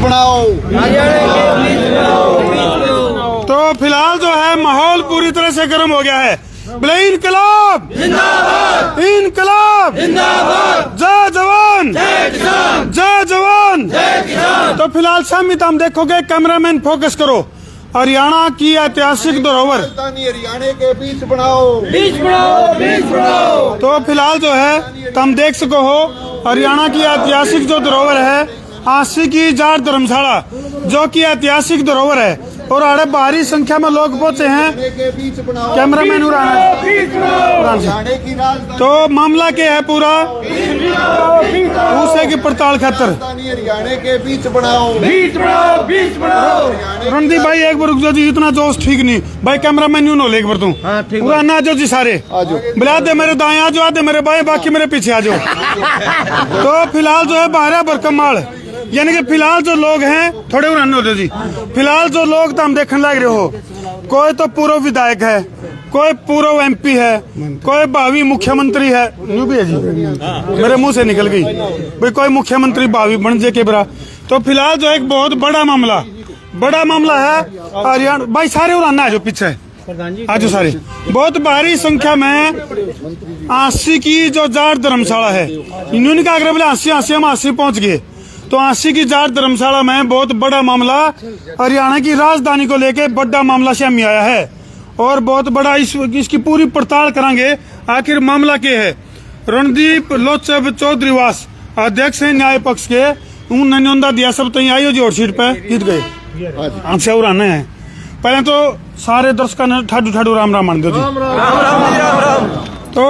बनाओ। तो फिलहाल जो है माहौल पूरी तरह से गर्म हो गया है। बोले इनकलाब जिंदाबाद, इनकलाब जिंदाबाद, जय जवान जय किसान, जय जवान जय किसान। तो फिलहाल शामित हम देखोगे, कैमरामैन फोकस करो। हरियाणा की ऐतिहासिक धरोहर राजधानी हरियाणा के बीच बनाओ, बीच बनाओ, बीच बनाओ। तो फिलहाल जो है तुम देख सको हो, हरियाणा की ऐतिहासिक जो धरोहर है, आशी की जाट धर्मशाला जो की ऐतिहासिक धरोहर है, और अड़े भारी संख्या में लोग पहुंचे हैं। के बीच बनाओ, कैमरामैन उड़ाना हरियाणा की राजधानी, तो मामला क्या है पूरा, दूसरे की पड़ताल खातर। राजधानी हरियाणा के बीच बनाओ, बीच बनाओ, बीच बनाओ। रणदीप भाई एक बार रुक जाओ जी, इतना जोश ठीक नहीं भाई। कैमरामैन यूं नो ले एक बार तू पूरा ना जाओ जी, सारे बुला दे मेरे दाएं आ जाओ, आधे मेरे बाएं, बाकी मेरे पीछे आ जाओ। तो फिलहाल जो है बारह बरकमाल, यानी कि फिलहाल जो लोग हैं थोड़े उड़ाने होते जी। फिलहाल जो लोग तो हम देखने लग रहे हो, कोई तो पूर्व विधायक है, कोई पूर्व एमपी है, कोई भावी मुख्यमंत्री है, यूं भी है जी, मेरे मुंह से निकल गई भाई, कोई मुख्यमंत्री भावी बन जाए के बरा। तो फिलहाल जो एक बहुत बड़ा मामला है हरियाणा। भाई सारे उड़ाना है जो पीछे आज सारे, बहुत भारी संख्या में आशी की जो जाट धर्मशाला है, इन्होंने क्या कर बोले आशी हम आशी पहुंच गए। तो आशी की जाट धर्मशाला में बहुत बड़ा मामला, हरियाणा की राजधानी को लेके बड़ा मामला सामने आया है, और बहुत बड़ा इसकी पूरी पड़ताल करांगे आखिर मामला क्या है। रणदीप लोचब चौधरीवास अध्यक्ष है न्याय पक्ष के, उन्होंने न्योंदा दिया सब तो आई हो जी, और सीट पे जीत गए। हमसे उड़ाने हैं। पहले तो सारे दर्शकों ने ठाडू ठाडू राम राम मान दो जी। तो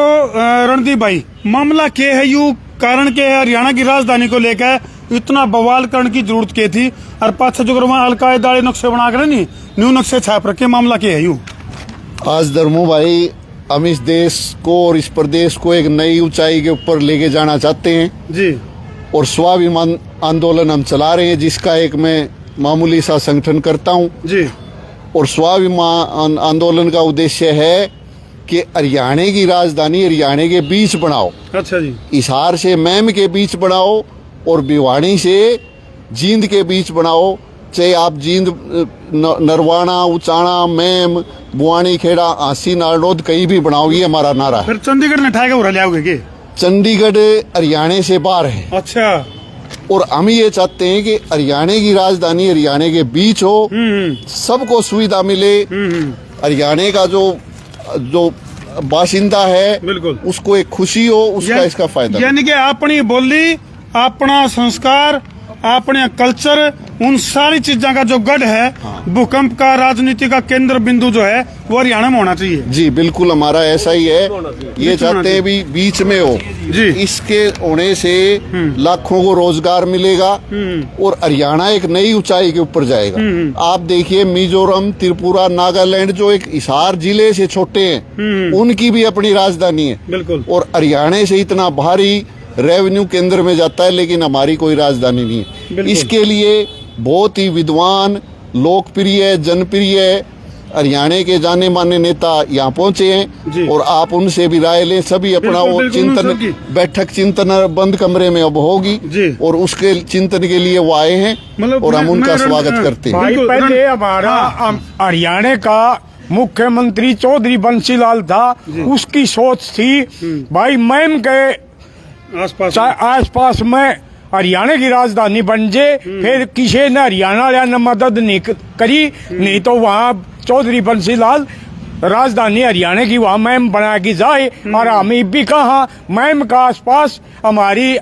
रणदीप भाई मामला क्या है, यू कारण क्या है हरियाणा की राजधानी को लेकर इतना बवाल करने की जरूरत क्या थी, और पाछे जो वहाँ अलकायदा नक्शे बना कर नहीं न्यू नक्शे छाप रखे, मामला क्या है यूं? आज धर्मो भाई, हम इस देश को और इस प्रदेश को एक नई ऊंचाई के ऊपर लेके जाना चाहते हैं जी, और स्वाभिमान आंदोलन हम चला रहे हैं, जिसका एक मैं मामूली सा संगठन करता हूं जी। और स्वाभिमान आंदोलन का उद्देश्य है कि हरियाणा की राजधानी हरियाणा के बीच बनाओ। अच्छा जी। हिसार से मैम के बीच बनाओ और भिवानी से जींद के बीच बनाओ। चाहे आप जींद, नरवाना, उचाना, मैम, बुआनी खेड़ा, आसी, नारनौद कहीं भी बनाओ, ये हमारा नारा है। फिर चंडीगढ़ ने ठाएगा उड़ा लियाओगे के? चंडीगढ़ हरियाणा से बाहर है। अच्छा। और हम ये चाहते हैं कि हरियाणा की राजधानी हरियाणा के बीच हो, सबको सुविधा मिले, हरियाणा का जो बाशिंदा है बिल्कुल उसको एक खुशी हो, उसका इसका फायदा। यानी कि अपनी बोली, अपना संस्कार, अपने कल्चर, उन सारी चीजों का जो गढ़ है, भूकंप का राजनीति का केंद्र बिंदु जो है वो हरियाणा में होना चाहिए। जी बिल्कुल, हमारा ऐसा ही है। ये चाहते हैं भी बीच में हो जी। इसके होने से लाखों को रोजगार मिलेगा और हरियाणा एक नई ऊंचाई के ऊपर जाएगा। आप देखिए मिजोरम, त्रिपुरा, नागालैंड जो एक हिसार जिले से छोटे हैं, उनकी भी अपनी राजधानी है बिल्कुल, और हरियाणा से इतना भारी रेवेन्यू केंद्र में जाता है, लेकिन हमारी कोई राजधानी नहीं है। इसके लिए बहुत ही विद्वान, लोकप्रिय, जनप्रिय हरियाणा के जाने माने नेता यहाँ पहुंचे हैं और आप उनसे भी राय लें। सभी अपना वो चिंतन बैठक, चिंतन बंद कमरे में अब होगी और उसके चिंतन के लिए वो आए हैं और हम उनका स्वागत करते हैं। भाई पहले हमारा हरियाणा का मुख्यमंत्री चौधरी बंसीलाल था, उसकी सोच थी भाई मैम के आसपास में हरियाणा की राजधानी बन जाए। फिर किसी ने हरियाणा ने मदद नहीं करी, नहीं तो वहाँ चौधरी बंसीलाल राजधानी हरियाणा की वहाँ मैम बना के जाए। और हमें भी कहा मैम का आसपास हमारी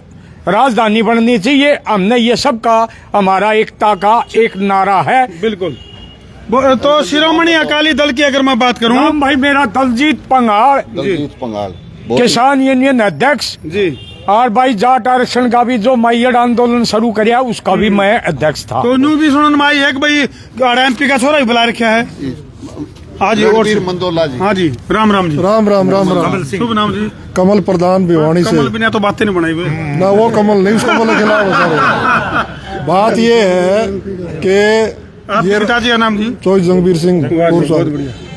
राजधानी बननी चाहिए। हमने ये सब का हमारा एकता का एक नारा है। बिल्कुल। तो शिरोमणि अकाली दल की अगर मैं बात करूँ, भाई मेरा दलजीत पंगाल किसान यूनियन अध्यक्ष जी, और भाई जाट आरक्षण का भी जो मैयड आंदोलन शुरू कराया उसका भी मैं अध्यक्ष था। तो न्यू भी सुनन माई है कि भाई एमपी का छोरा ही बुला रखा है। हाँ जी, और मंदोला जी। हाँ जी, राम राम जी। राम राम राम राम। शुभ नाम जी? कमल प्रधान भिवानी से। कमल बिना तो बातें नहीं बनाई हुई ना, वो कमल नहीं, उसको बोले खिलाफ है सर। बात ये है कि आपके पिताजी का नाम जी? चौधरी जंगवीर सिंह।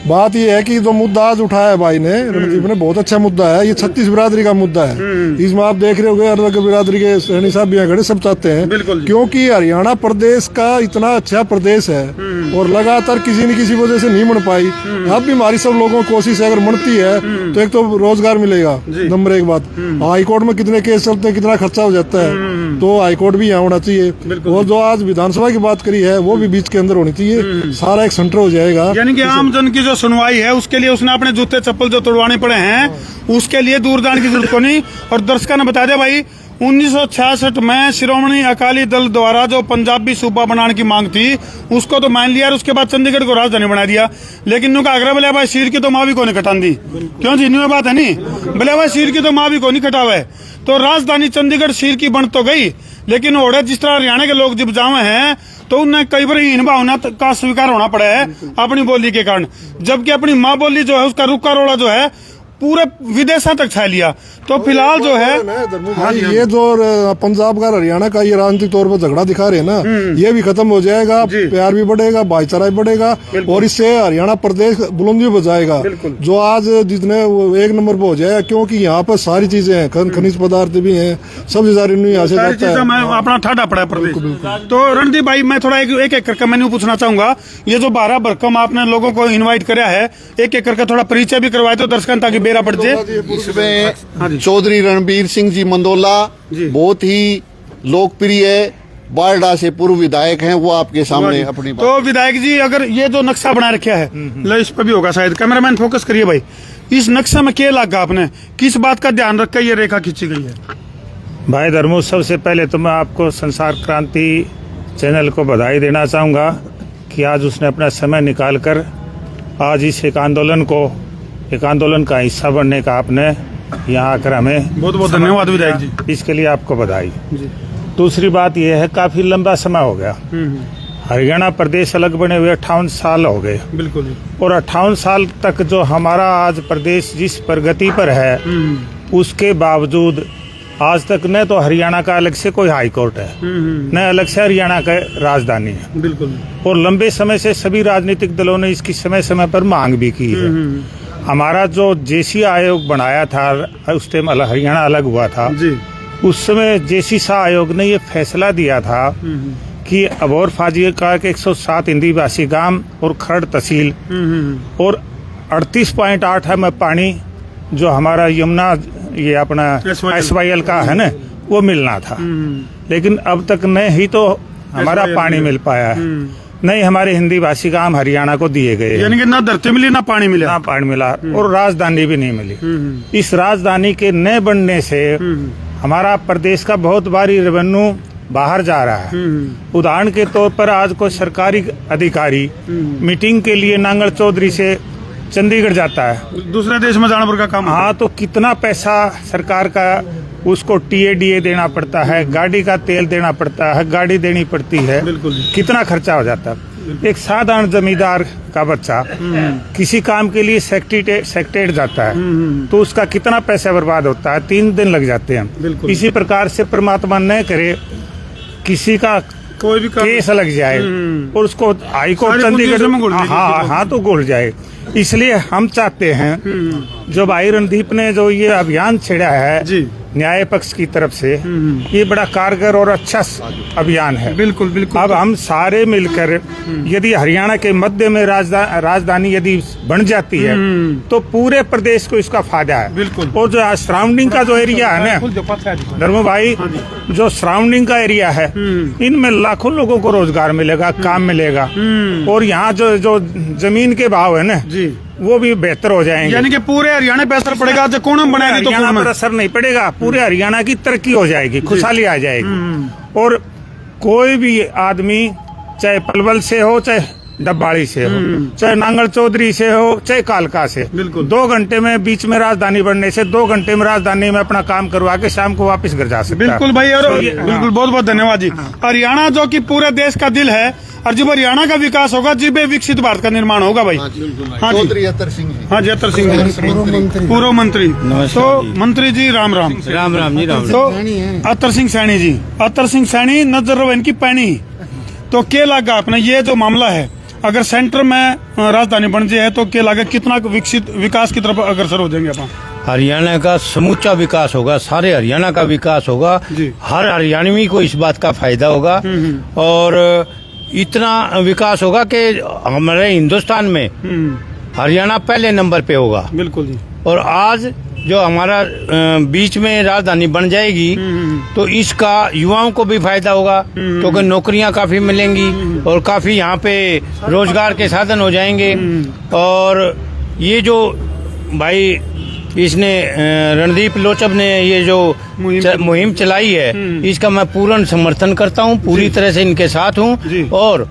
बात ये है कि जो मुद्दा आज उठाया है भाई ने, रणदीप ने, बहुत अच्छा मुद्दा है। ये 36 बिरादरी का मुद्दा है। इसमें आप देख रहे होंगे अलग बिरादरी के सैनी साहब भी यहाँ खड़े, सब चाहते हैं, क्योंकि हरियाणा प्रदेश का इतना अच्छा प्रदेश है और लगातार किसी न किसी वजह से नहीं बन पाई। अब भी हमारी सब लोगों की कोशिश है, अगर बनती है तो एक तो रोजगार मिलेगा, नंबर एक बात। हाईकोर्ट में कितने केस चलते हैं, कितना खर्चा हो जाता है, तो हाईकोर्ट भी यहाँ होना चाहिए। और जो आज विधानसभा की बात करी है वो भी बीच के अंदर होनी चाहिए, सारा एक सेंटर हो जाएगा। यानी कि आम जन की जो सुनवाई है उसके लिए उसने अपने जूते चप्पल जो तोड़वाने पड़े हैं उसके लिए दूर जाने की जरूरत को नहीं। और दर्शकों ने बता दिया भाई, 1966 में श्रोमणी अकाली दल द्वारा जो पंजाबी सूबा बनाने की मांग थी उसको तो मान लिया और उसके बाद चंडीगढ़ को राजधानी बना दिया। लेकिन उनका आग्रह बोले भाई शीर की तो माँ भी को नहीं कटान दी, क्यों जी, न्यू बात है नहीं, बोले भाई शीर की तो माँ भी को नहीं कटावा है। तो राजधानी चंडीगढ़ शीर की बन तो गई, लेकिन ओढ़े जिस तरह हरियाणा के लोग जब जावे हैं तो उन्हें कई बार हीन भावना का स्वीकार होना पड़ा है अपनी बोली के कारण, जबकि अपनी माँ बोली जो है उसका रुका रोड़ा जो है पूरे विदेशों तक छा लिया। तो फिलहाल जो है भाई ये जो पंजाब का हरियाणा का ये राजनीतिक तौर पर झगड़ा दिखा रहे हैं ना, ये भी खत्म हो जाएगा, प्यार भी बढ़ेगा, भाईचारा भी बढ़ेगा और इससे हरियाणा प्रदेश बुलंदी पर जाएगा, जो आज जितने एक नंबर पर हो जाएगा, क्योंकि यहाँ पर सारी चीजें हैं, खनिज पदार्थ भी हैं, सबसे सारी यहाँ से जाता है, अपना ठाडा पड़ा है प्रदेश। तो रणदीप भाई मैं थोड़ा एक एक करके मैंने पूछना चाहूंगा, ये जो 12 भरकम आपने लोगों को इन्वाइट कराया है, एक एक करके थोड़ा परिचय भी करवाए तो दर्शकों ताकि बेरा पड़ जाए। इसमें चौधरी रणबीर सिंह जी मंदोला बहुत ही लोकप्रिय बारडा से पूर्व विधायक हैं, वो आपके सामने अपनी बात। तो विधायक जी, अगर ये जो नक्शा बना रखा है, लो इस पर भी होगा शायद, कैमरामैन फोकस करिए भाई, इस नक्शे में क्या लगा आपने, किस बात का ध्यान रख कर ये रेखा खींची गई है? भाई धर्मो, सबसे पहले तो मैं आपको संसार क्रांति चैनल को बधाई देना चाहूँगा कि आज उसने अपना समय निकालकर आज इस एक आंदोलन का हिस्सा बनने का आपने यहाँ आकर हमें बहुत बहुत धन्यवाद विधायक जी, इसके लिए आपको बधाई। दूसरी बात यह है, काफी लंबा समय हो गया, हरियाणा प्रदेश अलग बने हुए 58 साल हो गए। बिल्कुल। और 58 साल तक जो हमारा आज प्रदेश जिस प्रगति पर है, उसके बावजूद आज तक न तो हरियाणा का अलग से कोई हाई कोर्ट है, न अलग से हरियाणा का राजधानी है। बिल्कुल। और लंबे समय से सभी राजनीतिक दलों ने इसकी समय समय पर मांग भी की है। हमारा जो जेसी आयोग बनाया था, उस टाइम हरियाणा अलग हुआ था जी, उस समय जेसी शाह आयोग ने ये फैसला दिया था कि अबोर फाजिका के 107 हिंदी भाषी गांव और खरड़ तहसील और 38.8 है पानी जो हमारा यमुना ये अपना SYL का है ना, वो मिलना था। लेकिन अब तक नहीं ही तो हमारा पानी मिल पाया है, नहीं हमारे हिंदी भाषी गांव हरियाणा को दिए गए, यानी कि ना धरती मिली ना पानी मिला, ना पानी मिला और राजधानी भी नहीं मिली। इस राजधानी के न बनने से हमारा प्रदेश का बहुत भारी रेवेन्यू बाहर जा रहा है। उदाहरण के तौर पर आज कोई सरकारी अधिकारी मीटिंग के लिए नांगल चौधरी से चंडीगढ़ जाता है, दूसरे देश में जाने पर का काम। हाँ, तो कितना पैसा सरकार का उसको TADA देना पड़ता है, गाड़ी का तेल देना पड़ता है, गाड़ी देनी पड़ती है, कितना खर्चा हो जाता है। एक साधारण जमींदार का बच्चा किसी काम के लिए सेक्रेटेरिएट जाता है तो उसका कितना पैसा बर्बाद होता है, 3 दिन लग जाते हैं। इसी प्रकार से परमात्मा न करे किसी का कोई भी केस लग जाए और उसको हाईकोर्ट चंडीगढ़ हाँ तो गोल जाए। इसलिए हम चाहते हैं जो भाई रणदीप ने जो ये अभियान छेड़ा है जी, न्याय पक्ष की तरफ से, ये बड़ा कारगर और अच्छा अभियान है। बिल्कुल बिल्कुल। अब हम सारे मिलकर यदि हरियाणा के मध्य में राजधानी यदि बन जाती है तो पूरे प्रदेश को इसका फायदा है। बिल्कुल। और जो सराउंडिंग का जो एरिया है ना धर्मो भाई, जो सराउंडिंग का एरिया है इनमें लाखों लोगों को रोजगार मिलेगा, काम मिलेगा और यहाँ जो जमीन के भाव है ना जी, वो भी बेहतर हो जाएंगे। यानी कि पूरे हरियाणा पे असर पड़ेगा, जो कोण बनाएगी तो हरियाणा पर असर नहीं पड़ेगा, पूरे हरियाणा की तरक्की हो जाएगी, खुशहाली आ जाएगी। और कोई भी आदमी चाहे पलवल से हो, चाहे डब्बाड़ी से हो, चाहे नांगल चौधरी से हो, चाहे कालका से, 2 घंटे में बीच में राजधानी बनने से 2 घंटे में राजधानी में अपना काम करवा के शाम को वापस घर जा सकता है। बिल्कुल भाई, और बिल्कुल बहुत बहुत धन्यवाद जी। हरियाणा जो कि पूरे देश का दिल है और जब हरियाणा का विकास होगा जिब विकसित भारत का निर्माण होगा भाई। चौधरी अतर सिंह जी, हाँ जी, अतर सिंह जी, पूर्व मंत्री। तो मंत्री जी राम राम जी, राम। तो अतर सिंह सैनी जी, अतर सिंह सैनी नजर इनकी पैनी। तो क्या लगा आपने ये जो मामला है अगर सेंटर में राजधानी बन जाए तो क्या लगे कितना विकसित विकास की तरफ अग्रसर हो जाएंगे अपन? हरियाणा का समूचा विकास होगा, सारे हरियाणा का विकास होगा, जी। हर हरियाणवी को इस बात का फायदा होगा और इतना विकास होगा कि हमारे हिंदुस्तान में हरियाणा पहले नंबर पे होगा। बिल्कुल जी। और आज जो हमारा बीच में राजधानी बन जाएगी तो इसका युवाओं को भी फायदा होगा क्योंकि नौकरियां काफी मिलेंगी और काफी यहाँ पे रोजगार के साधन हो जाएंगे। और ये जो भाई इसने रणदीप लोचब ने ये जो मुहिम चलाई है इसका मैं पूर्ण समर्थन करता हूँ, पूरी तरह से इनके साथ हूँ। और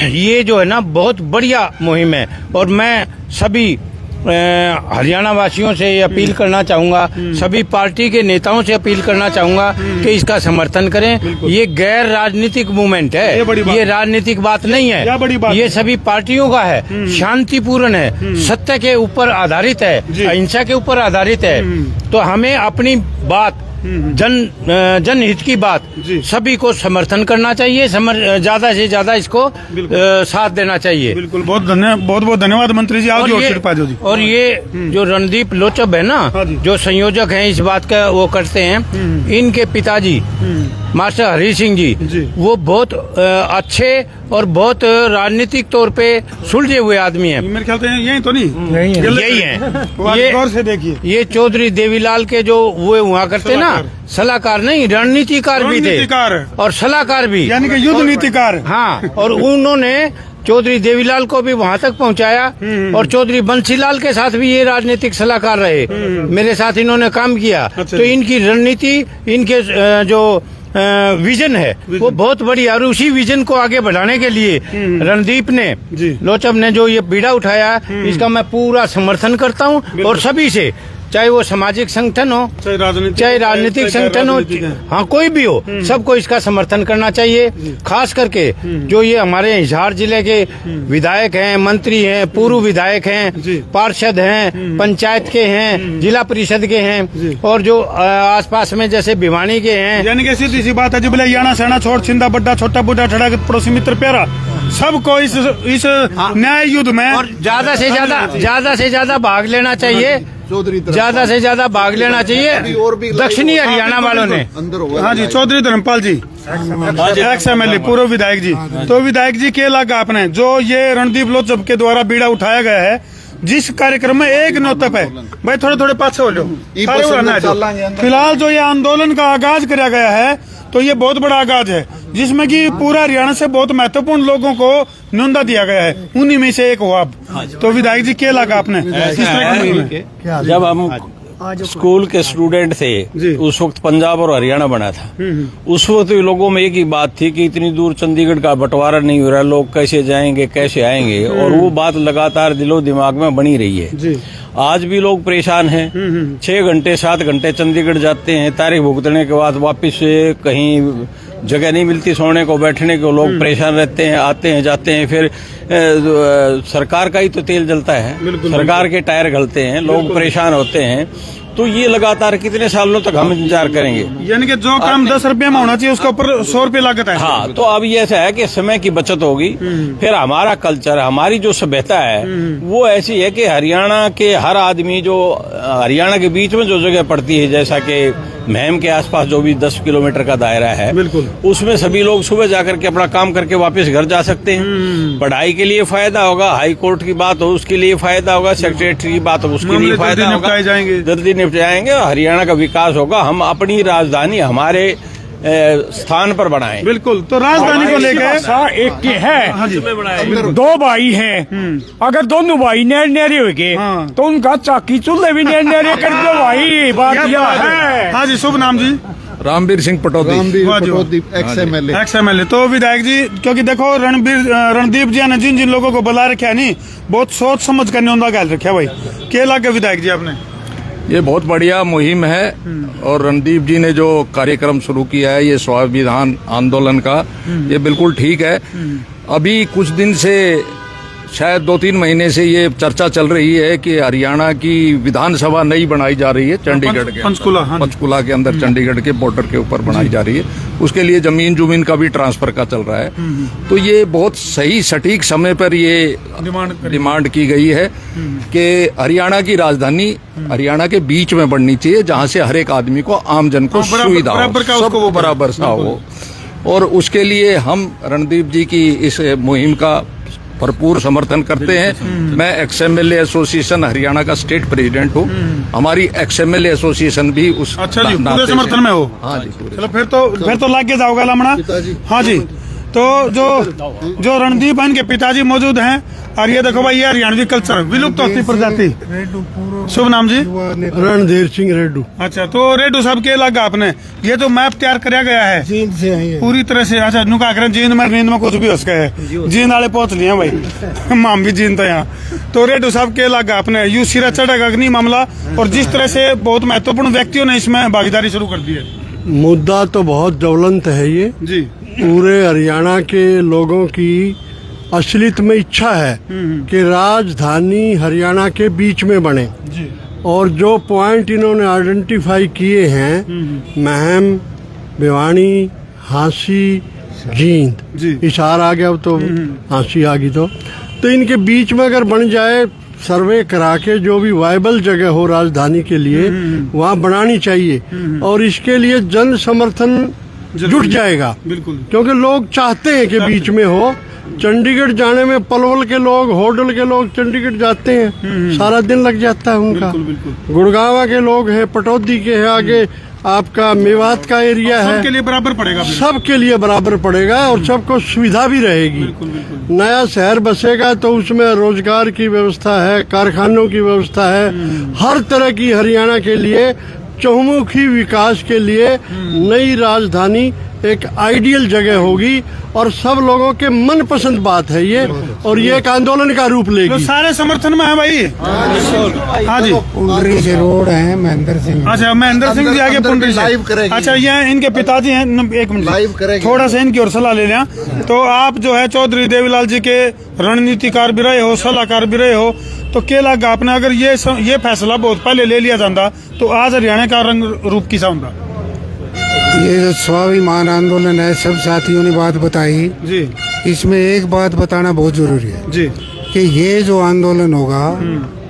ये जो है ना बहुत बढ़िया मुहिम है और मैं सभी हरियाणा वासियों से ये अपील करना चाहूंगा, सभी पार्टी के नेताओं से अपील करना चाहूंगा कि इसका समर्थन करें। ये गैर राजनीतिक मूवमेंट है, ये राजनीतिक बात नहीं है, ये सभी पार्टियों का है, शांतिपूर्ण है, सत्य के ऊपर आधारित है, अहिंसा के ऊपर आधारित है। तो हमें अपनी बात जनहित की बात सभी को समर्थन करना चाहिए, ज्यादा से ज्यादा इसको साथ देना चाहिए। बिल्कुल, बहुत बहुत धन्यवाद मंत्री जी। और ये जो रणदीप लोचब है ना, जो संयोजक हैं इस बात का वो करते हैं, इनके पिताजी मास्टर हरी सिंह जी वो बहुत अच्छे और बहुत राजनीतिक तौर पे सुलझे हुए आदमी हैं। मेरे ख्याल से यही तो नहीं यही है। ये गौर से देखिए, ये चौधरी देवीलाल के जो वो हुआ करते ना, सलाहकार नहीं रणनीतिकार भी थे और सलाहकार भी, यानी कि युद्ध नीतिकार। हाँ, और उन्होंने चौधरी देवीलाल को भी वहाँ तक पहुँचाया और चौधरी बंसीलाल के साथ भी ये राजनीतिक सलाहकार रहे, मेरे साथ इन्होंने काम किया। तो इनकी रणनीति, इनके जो विजन है वो बहुत बड़ी, और उसी विजन को आगे बढ़ाने के लिए रणदीप ने लोचब ने जो ये बीड़ा उठाया इसका मैं पूरा समर्थन करता हूँ। और सभी से, चाहे वो सामाजिक संगठन हो, चाहे राजनीतिक संगठन हो, हाँ कोई भी हो, सबको इसका समर्थन करना चाहिए। खास करके जो ये हमारे हिसार जिले के विधायक हैं, मंत्री हैं, पूर्व विधायक हैं, पार्षद हैं, पंचायत के हैं, जिला परिषद के हैं और जो आसपास में जैसे भिवानी के हैं, यानी कि सीधी सी बात है, जब याना सेना छोड़ छिंदा बड्डा छोटा बूढ़ा ठड़ा पड़ोसी मित्र प्यारा, सबको इस न्याय युद्ध में और ज्यादा से ज्यादा भाग लेना चाहिए, ज्यादा से ज्यादा भाग लेना चाहिए दक्षिणी हरियाणा वालों ने। हाँ जी, चौधरी धर्मपाल जी, एक्स MLA, पूर्व विधायक जी। तो विधायक जी क्या लगा आपने जो ये रणदीप लोचब के द्वारा बीड़ा उठाया गया है, जिस कार्यक्रम में एक नोतप है, भाई थोड़े पास हो लो, फिलहाल जो ये आंदोलन का आगाज किया गया है तो ये बहुत बड़ा आगाज है जिसमें कि पूरा हरियाणा से बहुत महत्वपूर्ण लोगों को न्योंदा दिया गया है, उन्हीं में से एक हो आप। तो विधायक जी क्या लगा आपने किस तरह का? जब हम स्कूल के स्टूडेंट थे उस वक्त पंजाब और हरियाणा बना था, उस वक्त लोगों में एक ही बात थी कि इतनी दूर चंडीगढ़ का बंटवारा नहीं हो रहा, लोग कैसे जाएंगे कैसे आएंगे, और वो बात लगातार दिलो दिमाग में बनी रही है। आज भी लोग परेशान हैं, 6 घंटे 7 घंटे चंडीगढ़ जाते हैं, तारीख भुगतने के बाद वापस कहीं जगह नहीं मिलती सोने को बैठने को, लोग परेशान रहते हैं, आते हैं जाते हैं, फिर सरकार का ही तो तेल जलता है, सरकार के टायर गलते हैं, लोग परेशान होते हैं। तो ये लगातार कितने सालों तक हम इंतजार करेंगे? यानी कि जो काम 10 रुपये में होना चाहिए उसके ऊपर 100 रुपये लागत है। हाँ, तो अब ये ऐसा है कि समय की बचत होगी। फिर हमारा कल्चर, हमारी जो सभ्यता है वो ऐसी है कि हरियाणा के हर आदमी, जो हरियाणा के बीच में जो जगह पड़ती है, जैसा कि महम के आसपास जो भी 10 किलोमीटर का दायरा है, बिल्कुल उसमें सभी लोग सुबह जाकर के अपना काम करके वापस घर जा सकते हैं। पढ़ाई के लिए फायदा होगा, हाई कोर्ट की बात हो उसके लिए फायदा होगा, सेक्रेटरी की बात हो उसके लिए फायदा होगा, जल्दी निपट जाएंगे और हरियाणा का विकास होगा। हम अपनी राजधानी हमारे स्थान पर बनाएं। बिल्कुल, तो राजधानी को लेकर एक के है, 2 भाई हैं, अगर दोनों भाई न्यारे हो गए तो उनका चाकी चूल्हे भी न्यारे कर दो भाई, बात यह है। हाँ जी, शुभ नाम जी? Ramveer Singh Pataudi, ex MLA। तो विधायक जी, क्योंकि देखो रणदीप जी ने जिन लोगों को बुला रखा है नहीं, बहुत सोच समझ कर न्योंदा गाल रखा है भाई, क्या लगे विधायक जी आपने? ये बहुत बढ़िया मुहिम है और रणदीप जी ने जो कार्यक्रम शुरू किया है ये स्वाभिमान आंदोलन का, ये बिल्कुल ठीक है। अभी कुछ दिन से शायद 2-3 महीने से ये चर्चा चल रही है कि हरियाणा की विधानसभा नई बनाई जा रही है चंडीगढ़ के पंचकुला, हाँ जी। पंचकुला के अंदर चंडीगढ़ के बॉर्डर के ऊपर बनाई जा रही है। उसके लिए जमीन का भी ट्रांसफर का चल रहा है। तो ये बहुत सही सटीक समय पर ये डिमांड की गई है कि हरियाणा की राजधानी हरियाणा के बीच में बननी चाहिए, जहां से हर एक आदमी को, आम जन को सुविधा हो, सबको बराबर सा हो। और उसके लिए हम रणदीप जी की इस मुहिम का भरपूर समर्थन करते हैं। मैं XMLA एसोसिएशन हरियाणा का स्टेट प्रेसिडेंट हूँ। हमारी XMLA एसोसिएशन भी उस अच्छा जी, पूरे समर्थन में हो। हाँ जी, चलो फिर तो लाग के जाओगा लामड़ा। हाँ जी, तो जो रणदीप है इनके पिताजी मौजूद हैं। और ये देखो भाई, ये हरियाणवी कल्चर विलुप्त होती प्रजाति। शुभ नाम जी? रणधीर सिंह रेड्डू। अच्छा, तो रेड्डू साहब के लगा आपने ये जो मैप तैयार कराया गया है जींद से आई है पूरी तरह से। अच्छा, नुका करें जींद में, नींद में कुछ भी हो सके है, जींद वाले पहुंच लिए भाई। माम भी जींद तो यहाँ। तो रेड्डू साहब के लगा आपने यू सिरा चढ़ेगा नहीं मामला, और जिस तरह से बहुत महत्वपूर्ण व्यक्तियों ने इसमें भागीदारी शुरू कर दी है। मुद्दा तो बहुत ज्वलंत है ये जी, पूरे हरियाणा के लोगों की असलियत में इच्छा है कि राजधानी हरियाणा के बीच में बने। जी, और जो पॉइंट इन्होंने आइडेंटिफाई किए हैं, महम, भिवानी, हांसी, जींद, जी। इशार आ गया, अब तो हांसी आ गई। तो इनके बीच में अगर बन जाए, सर्वे करा के जो भी वायबल जगह हो राजधानी के लिए वहाँ बनानी चाहिए। और इसके लिए जन समर्थन जुट जाएगा, बिल्कुल। क्योंकि लोग चाहते हैं कि बीच में हो। चंडीगढ़ जाने में पलवल के लोग, होडल के लोग चंडीगढ़ जाते हैं, सारा दिन लग जाता है उनका। गुड़गावा के लोग हैं, पटौदी के हैं, आगे आपका मेवात का एरिया है। सबके लिए बराबर पड़ेगा, सबके लिए बराबर पड़ेगा और सबको सुविधा भी रहेगी। नया शहर बसेगा तो उसमें रोजगार की व्यवस्था है, कारखानों की व्यवस्था है, हर तरह की हरियाणा के लिए चहुमुखी विकास के लिए नई राजधानी एक आइडियल जगह होगी। और सब लोगों के मनपसंद बात है ये, और ये एक आंदोलन का रूप तो लेगी। सारे समर्थन में है भाई। हाँ जी, पुंडरी से रोड है, महेंद्र सिंह। अच्छा, महेंद्र सिंह जी आगे पुंडरी से। अच्छा, ये इनके पिताजी हैं। एक मिनट, थोड़ा सा इनकी और सलाह ले लें। तो आप जो है चौधरी देवीलाल जी के रणनीतिकार भी रहे हो, सलाहकार भी रहे हो, तो क्या लगा आपने अगर ये फैसला बहुत पहले ले लिया जाता तो आज हरियाणा का रंग रूप किसा होता? ये जो स्वाभिमान आंदोलन है, सब साथियों ने बात बताई जी। इसमें एक बात बताना बहुत जरूरी है जी, कि ये जो आंदोलन होगा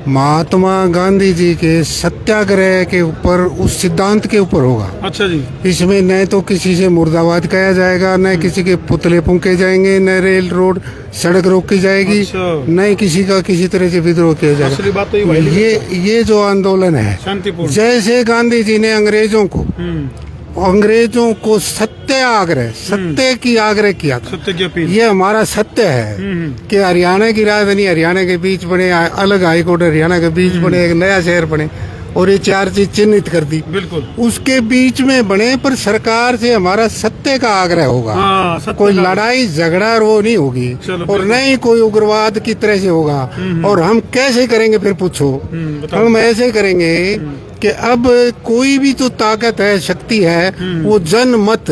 महात्मा गांधी जी के सत्याग्रह के ऊपर, उस सिद्धांत के ऊपर होगा। अच्छा जी। इसमें न तो किसी से मुर्दाबाद कहा जाएगा, न किसी के पुतले फूंके जाएंगे, न रेल रोड सड़क रोकी जाएगी, अच्छा। न किसी का किसी तरह से विद्रोह किया असली बात तो जाएगा। ये जो आंदोलन है, शांतिपूर्ण। जैसे गांधी जी ने अंग्रेजों को सत्य की आग्रह किया था। सत्य की अपील। ये हमारा सत्य है कि हरियाणा की राजधानी हरियाणा के बीच बने, अलग हाईकोर्ट हरियाणा के बीच बने, एक नया शहर बने, और ये 4 चीज चिन्हित कर दी। बिल्कुल। उसके बीच में बने, पर सरकार से हमारा सत्य का आग्रह होगा। हाँ, कोई लड़ाई झगड़ा वो नहीं होगी, और न ही कोई उग्रवाद की तरह से होगा। और हम कैसे करेंगे फिर पूछो? हम ऐसे करेंगे कि अब कोई भी तो ताकत है, शक्ति है, वो जनमत,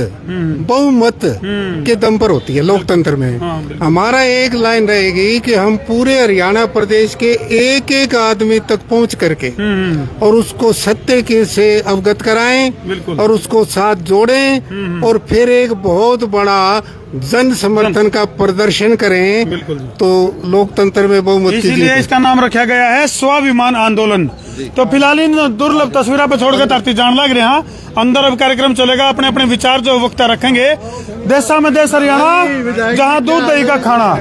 बहुमत के दम पर होती है लोकतंत्र में। हमारा एक लाइन रहेगी कि हम पूरे हरियाणा प्रदेश के एक एक आदमी तक पहुंच करके और उसको सत्य के से अवगत कराएं और उसको साथ जोड़ें, और फिर एक बहुत बड़ा जन समर्थन का प्रदर्शन करें, तो लोकतंत्र में बहुमत की जीत। इसलिए इसका नाम रखा गया है स्वाभिमान आंदोलन। तो फिलहाल इन दुर्लभ तस्वीरों पर छोड़कर धरती जान लग रहे हैं। अंदर अब कार्यक्रम चलेगा, अपने अपने विचार जो वक्ता रखेंगे। देशा में देश हरियाणा, जहाँ दूध दही का खाना।